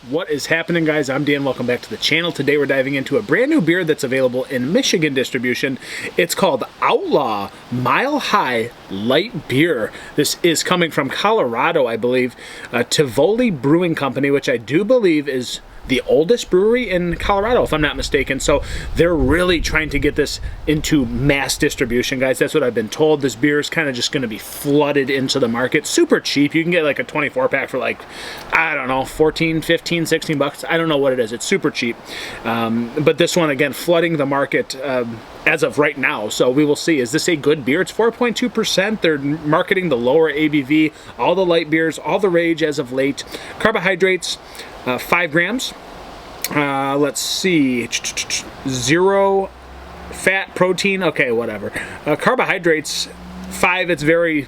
What is happening, guys? I'm Dan. Welcome back to the channel. Today we're diving into a brand new beer that's available in Michigan distribution. It's called Outlaw Mile High Light Beer. This is coming from Colorado, I believe. Tivoli Brewing Company, which I do believe is the oldest brewery in Colorado, if I'm not mistaken. So they're really trying to get this into mass distribution, guys. That's what I've been told. This beer is kind of just going to be flooded into the market. Super cheap. You can get like a 24 pack for like, I don't know, 14, 15, 16 bucks. I don't know what it is. It's super cheap. But this one, again, flooding the market as of right now. So we will see. Is this a good beer? It's 4.2%. They're marketing the lower ABV, all the light beers, all the rage as of late. Carbohydrates, 5 grams. Let's see. 0 fat, protein. Okay, whatever. Carbohydrates, 5. It's very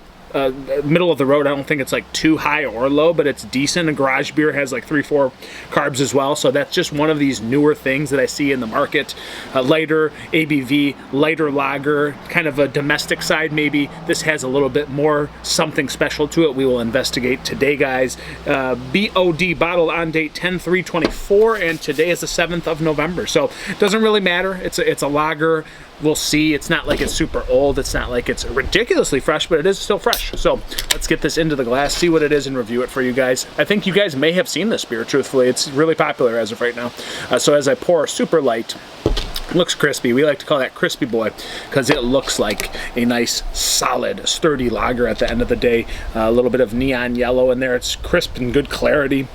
middle of the road. I don't think it's like too high or low, but it's decent. A garage beer has like 3-4 carbs as well. So that's just one of these newer things that I see in the market. Lighter ABV, lighter lager, kind of a domestic side maybe. This has a little bit more something special to it. We will investigate today, guys. BOD, bottled on date 10/3/24, and today is the 7th of November. So it doesn't really matter. It's a lager. We'll see. It's not like it's super old. It's not like it's ridiculously fresh, but it is still fresh. So let's get this into the glass, see what it is, and review it for you guys. I think you guys may have seen this beer, truthfully. It's really popular as of right now. So as I pour, super light. Looks crispy. We like to call that crispy boy because it looks like a nice, solid, sturdy lager at the end of the day. A little bit of neon yellow in there. It's crisp and good clarity.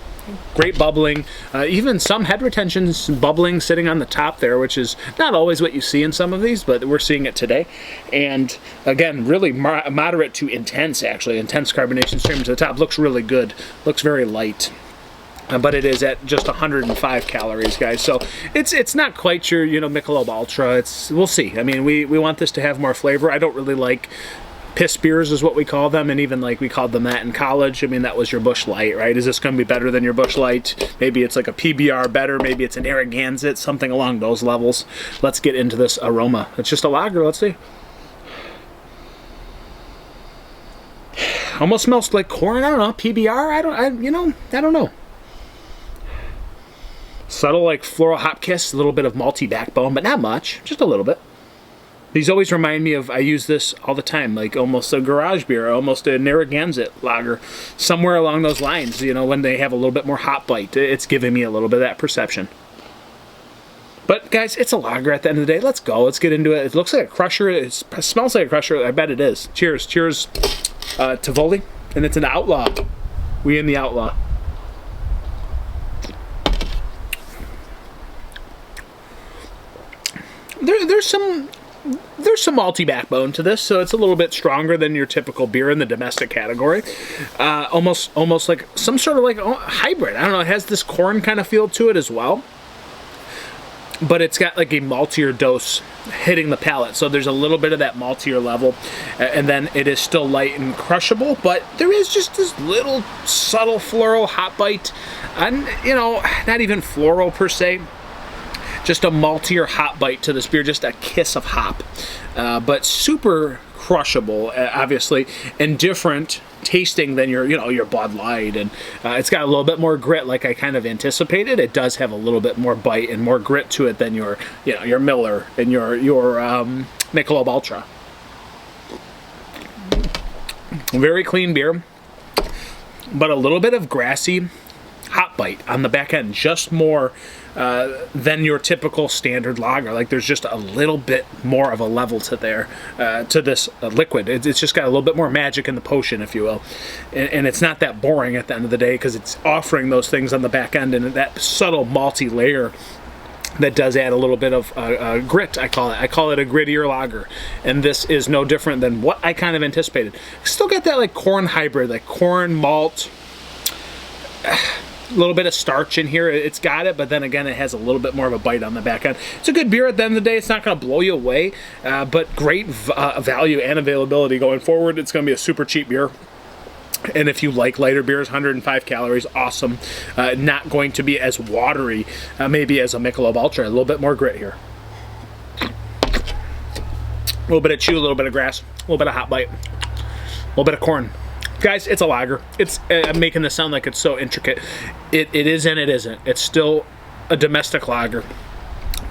Great bubbling, even some head retentions bubbling sitting on the top there, which is not always what you see in some of these, but we're seeing it today. And again, really moderate to intense, actually. Intense carbonation streaming to the top. Looks really good. Looks very light. But it is at just 105 calories, guys. So it's not quite your, Michelob Ultra. We'll see. I mean, we want this to have more flavor. I don't really like piss beers is what we call them, and even like we called them that in college. I mean, that was your Busch Light, right? Is this going to be better than your Busch Light? Maybe it's like a PBR better, maybe it's an Narragansett, something along those levels. Let's get into this aroma. It's just a lager. Let's see. Almost smells like corn. I don't know, PBR. I don't know. Subtle like floral hop kiss, a little bit of malty backbone, but not much, just a little bit. These always remind me of, I use this all the time, like almost a garage beer, almost a Narragansett lager, somewhere along those lines, when they have a little bit more hop bite. It's giving me a little bit of that perception. But guys, it's a lager at the end of the day. Let's go. Let's get into it. It looks like a crusher. It smells like a crusher. I bet it is. Cheers. Cheers, Tivoli. And it's an Outlaw. We in the Outlaw. There's some malty backbone to this, so it's a little bit stronger than your typical beer in the domestic category. Almost like some sort of like hybrid. I don't know. It has this corn kind of feel to it as well, but it's got like a maltier dose hitting the palate. So there's a little bit of that maltier level, and then it is still light and crushable, but there is just this little subtle floral hop bite, and not even floral per se. Just a maltier hop bite to this beer, just a kiss of hop, but super crushable, obviously, and different tasting than your Bud Light, and it's got a little bit more grit, like I kind of anticipated. It does have a little bit more bite and more grit to it than your Miller and your Michelob Ultra. Very clean beer, but a little bit of grassy hop bite on the back end, just more than your typical standard lager. Like there's just a little bit more of a level to this liquid. It's just got a little bit more magic in the potion, if you will, and it's not that boring at the end of the day because it's offering those things on the back end and that subtle malty layer that does add a little bit of grit. I call it a grittier lager, and this is no different than what I kind of anticipated. Still got that like corn hybrid, like corn malt. A little bit of starch in here. It's got it, but then again, it has a little bit more of a bite on the back end. It's a good beer at the end of the day. It's not going to blow you away, but great value and availability going forward. It's going to be a super cheap beer. And if you like lighter beers, 105 calories, awesome. Not going to be as watery, maybe as a Michelob Ultra. A little bit more grit here. A little bit of chew, a little bit of grass, a little bit of hot bite, a little bit of corn. Guys, it's a lager. It's I'm making this sound like it's so intricate. It is and it isn't. It's still a domestic lager,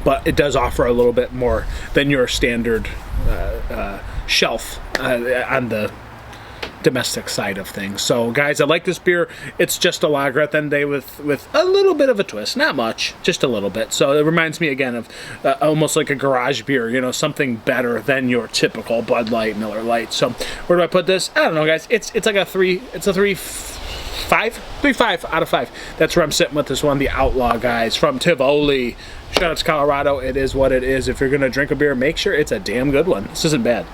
but it does offer a little bit more than your standard shelf on the domestic side of things. So guys, I like this beer. It's just a lager at the end of the day with a little bit of a twist. Not much, just a little bit. So it reminds me again of almost like a garage beer, you know, something better than your typical Bud Light, Miller Lite. So where do I put this? I don't know, guys. It's like a 3.5 out of 5. That's where I'm sitting with this one, the Outlaw, guys, from Tivoli. Shout out to Colorado. It is what it is. If you're gonna drink a beer, make sure it's a damn good one. This isn't bad.